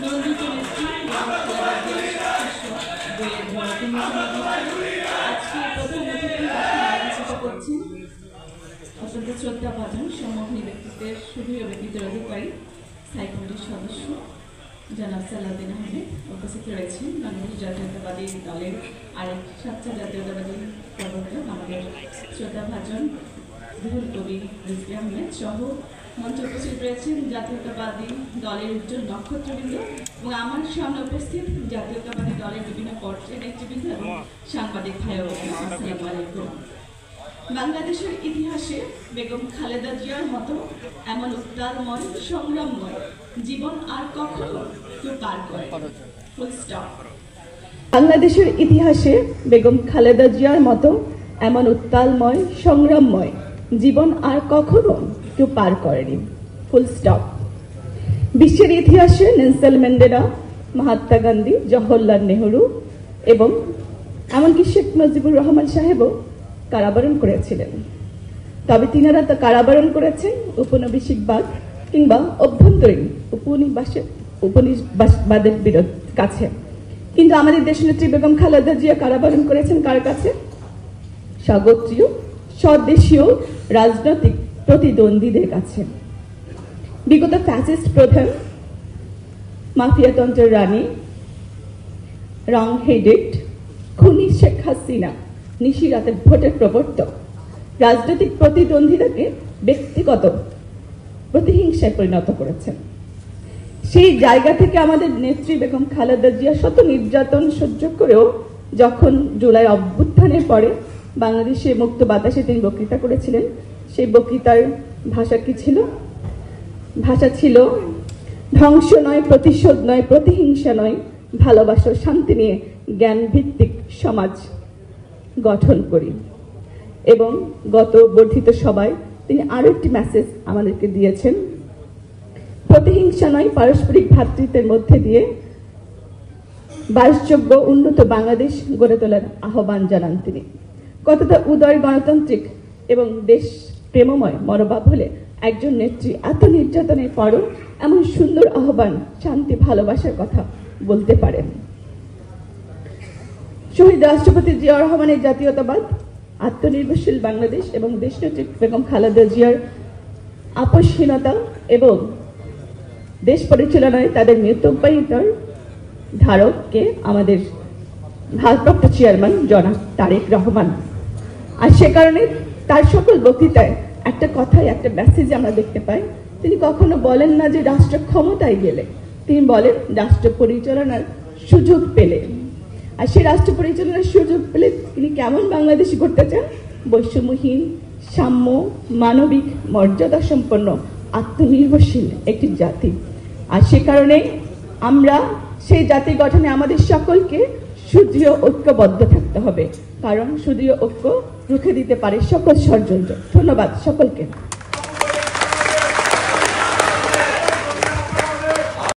নন্দিত নেত্রী আজকে প্রথম অতিথি আলোচনা করছেন অত্যন্ত শ্রদ্ধাভাজন সম্মানী ব্যক্তিত্বের সুদূর ব্যক্তিত্বের অধিকারী স্থায়ী কমিটির সদস্য জনাব সালাউদ্দিন আহমেদ উপস্থিত রয়েছেন। বাংলাদেশ জাতীয়তাবাদী দলের আরেক স্বাচ্ছা জাতীয়তাবাদী প্রবর্তক আমাদের শ্রদ্ধাভাজন রুহুল কবির রিজভী আহমেদ সহ মঞ্চে উপস্থিত রয়েছেন জাতীয়তাবাদী দলের উজ্জ্বল নক্ষত্রবৃন্দ এবং আমার সামনে উপস্থিত জাতীয়তাবাদী দলের বিভিন্ন পর্যায়ের নেতৃবৃন্দ এবং সাংবাদিক ভাই ও বোনেরা, আসসালামু আলাইকুম। বাংলাদেশের ইতিহাসে বেগম খালেদা জিয়ার মতো এমন উত্তালময় সংগ্রামময় জীবন আর কখনো কেউ পার করে। Full stop. বাংলাদেশের ইতিহাসে বেগম খালেদা জিয়ার মতো এমন উত্তালময় সংগ্রামময় জীবন আর কখনো কেউ পার করেনি। Full stop. বিশ্বের ইতিহাসে নেলসন ম্যান্ডেলা, মহাত্মা গান্ধী, জওহরলাল নেহরু এবং এমনকি শেখ মুজিবুর রহমান সাহেবও কারাবরণ করেছিলেন। তবে তিনারা তা কারাবরণ করেছেন উপনিবেশিকবাদ কিংবা অভ্যন্তরীণ উপনিবেশবাদের কাছে। কিন্তু আমাদের দেশনেত্রী বেগম খালেদা জিয়া কারাবরণ করেছেন কার কাছে? স্বগোত্রীয় স্বদেশীয় রাজনৈতিক প্রতিদ্বন্দ্বীদের কাছে। বিগত ফ্যাসিস্ট প্রধান, মাফিয়াতন্ত্রের রানী, রং হেডেড খুনি শেখ হাসিনা নিশিরাতের ভোটের প্রবর্তক রাজনৈতিক প্রতিদ্বন্দ্বীদেরকে ব্যক্তিগত প্রতিহিংসায় পরিণত করেছেন। সেই জায়গা থেকে আমাদের নেত্রী বেগম খালেদা জিয়া শত নির্যাতন সহ্য করেও যখন জুলাই অভ্যুত্থানের পরে বাংলাদেশে মুক্ত বাতাসে তিনি বক্তৃতা করেছিলেন, সেই বক্তৃতার ভাষা কি ছিল? ভাষা ছিল ধ্বংস নয়, প্রতিশোধ নয়, প্রতিহিংসা নয়, ভালোবাসা শান্তি নিয়ে জ্ঞান ভিত্তিক সমাজ গঠন করি। এবং গত বর্ধিত সভায় তিনি আরো একটি মেসেজ আমাদেরকে দিয়েছেন, প্রতিহিংসা নয়, পারস্পরিক ভ্রাতৃত্বের মধ্যে দিয়ে বাসযোগ্য উন্নত বাংলাদেশ গড়ে তোলার আহ্বান জানান তিনি। কতটা উদয় গণতান্ত্রিক এবং দেশ প্রেমময় মনোভাব হলে একজন নেত্রী এত নির্যাতনের পরও এমন সুন্দর আহ্বান, শান্তি, ভালোবাসার কথা বলতে পারেন। শহীদ রাষ্ট্রপতি জিয়াউর রহমানের জাতীয়তাবাদ, আত্মনির্ভরশীল বাংলাদেশ এবং দেশনেত্রী বেগম খালেদা জিয়ার আপোষহীনতা এবং দেশ পরিচালনায় তাদের মিতব্যয়িতার ধারককে আমাদের ভারপ্রাপ্ত চেয়ারম্যান জনাব তারেক রহমান। আর সে কারণে তার সকল বক্তৃতায় একটা কথায়, একটা মেসেজ আমরা দেখতে পাই। তিনি কখনো বলেন না যে রাষ্ট্র ক্ষমতায় গেলে, তিনি বলেন রাষ্ট্র পরিচালনার সুযোগ পেলে। আর সেই রাষ্ট্র পরিচালনার সুযোগ পেলে তিনি কেমন বাংলাদেশ গড়তে চান? বৈষম্যহীন, সাম্য, মানবিক, মর্যাদা সম্পন্ন, আত্মনির্ভরশীল একটি জাতি। আর সে কারণে আমরা সেই জাতি গঠনে আমাদের সকলকে সুদৃঢ় ঐক্যবদ্ধ থাকতে হবে, কারণ সুদৃঢ় ঐক্য রুখে দিতে পারে সকল ষড়যন্ত্র। ধন্যবাদ সকলকে।